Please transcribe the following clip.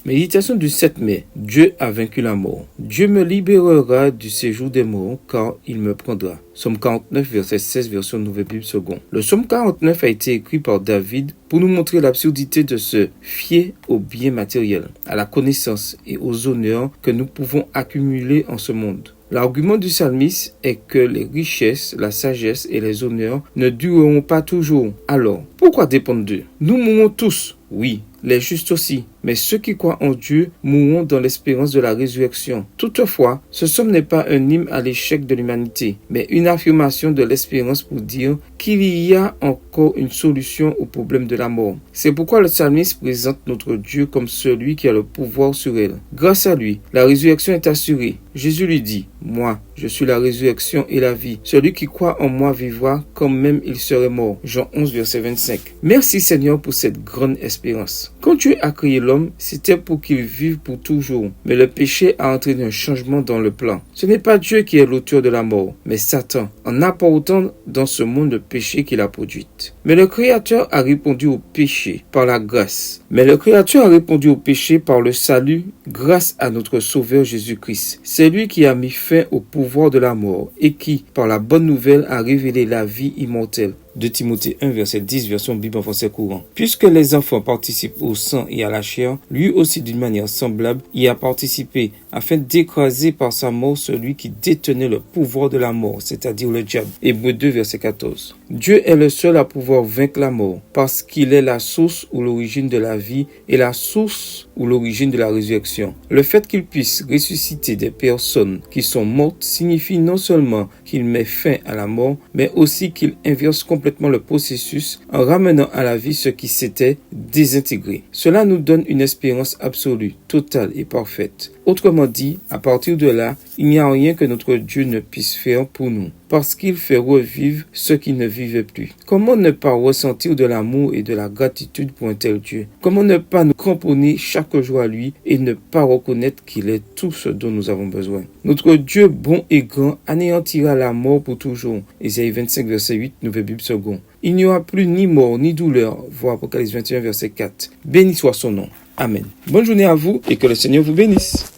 Méditation du 7 mai. Dieu a vaincu la mort. Dieu me libérera du séjour des morts, car il me prendra. Psaume 49, verset 16, version Nouvelle Bible seconde. Le psaume 49 a été écrit par David pour nous montrer l'absurdité de se fier aux biens matériels, à la connaissance et aux honneurs que nous pouvons accumuler en ce monde. L'argument du psalmiste est que les richesses, la sagesse et les honneurs ne dureront pas toujours. Alors, pourquoi dépendre d'eux? Nous mourrons tous, oui, les justes aussi, mais ceux qui croient en Dieu mourront dans l'espérance de la résurrection. Toutefois, ce psaume n'est pas un hymne à l'échec de l'humanité, mais une affirmation de l'espérance pour dire qu'il y a encore une solution au problème de la mort. C'est pourquoi le psalmiste présente notre Dieu comme celui qui a le pouvoir sur elle. Grâce à lui, la résurrection est assurée. Jésus lui dit, « Moi, je suis la résurrection et la vie. Celui qui croit en moi vivra comme même il serait mort. » Jean 11, verset 25. Merci Seigneur pour cette grande espérance. Quand Dieu a créé l'homme, c'était pour qu'il vive pour toujours. Mais le péché a entraîné un changement dans le plan. Ce n'est pas Dieu qui est l'auteur de la mort, mais Satan, en apportant dans ce monde le péché qu'il a produit. Mais le Créateur a répondu au péché par la grâce. Mais le Créateur a répondu au péché par le salut grâce à notre Sauveur Jésus-Christ. C'est lui qui a mis fin au pouvoir de la mort et qui, par la bonne nouvelle, a révélé la vie immortelle. 2 Timothée 1, verset 10, version Bible en français courant. Puisque les enfants participent au sang et à la chair, lui aussi d'une manière semblable y a participé, afin d'écraser par sa mort celui qui détenait le pouvoir de la mort, c'est-à-dire le diable. Hébreux 2, verset 14. Dieu est le seul à pouvoir vaincre la mort, parce qu'il est la source ou l'origine de la vie et la source ou l'origine de la résurrection. Le fait qu'il puisse ressusciter des personnes qui sont mortes signifie non seulement qu'il met fin à la mort, mais aussi qu'il inverse complètement le processus en ramenant à la vie ce qui s'était désintégré. Cela nous donne une espérance absolue, totale et parfaite. Autrement dit, à partir de là, il n'y a rien que notre Dieu ne puisse faire pour nous, parce qu'il fait revivre ceux qui ne vivaient plus. Comment ne pas ressentir de l'amour et de la gratitude pour un tel Dieu? Comment ne pas nous cramponner chaque jour à lui et ne pas reconnaître qu'il est tout ce dont nous avons besoin? Notre Dieu bon et grand anéantira la mort pour toujours. Ésaïe 25, verset 8, Nouvelle Bible seconde. Il n'y aura plus ni mort ni douleur. Voir Apocalypse 21, verset 4. Béni soit son nom. Amen. Bonne journée à vous et que le Seigneur vous bénisse.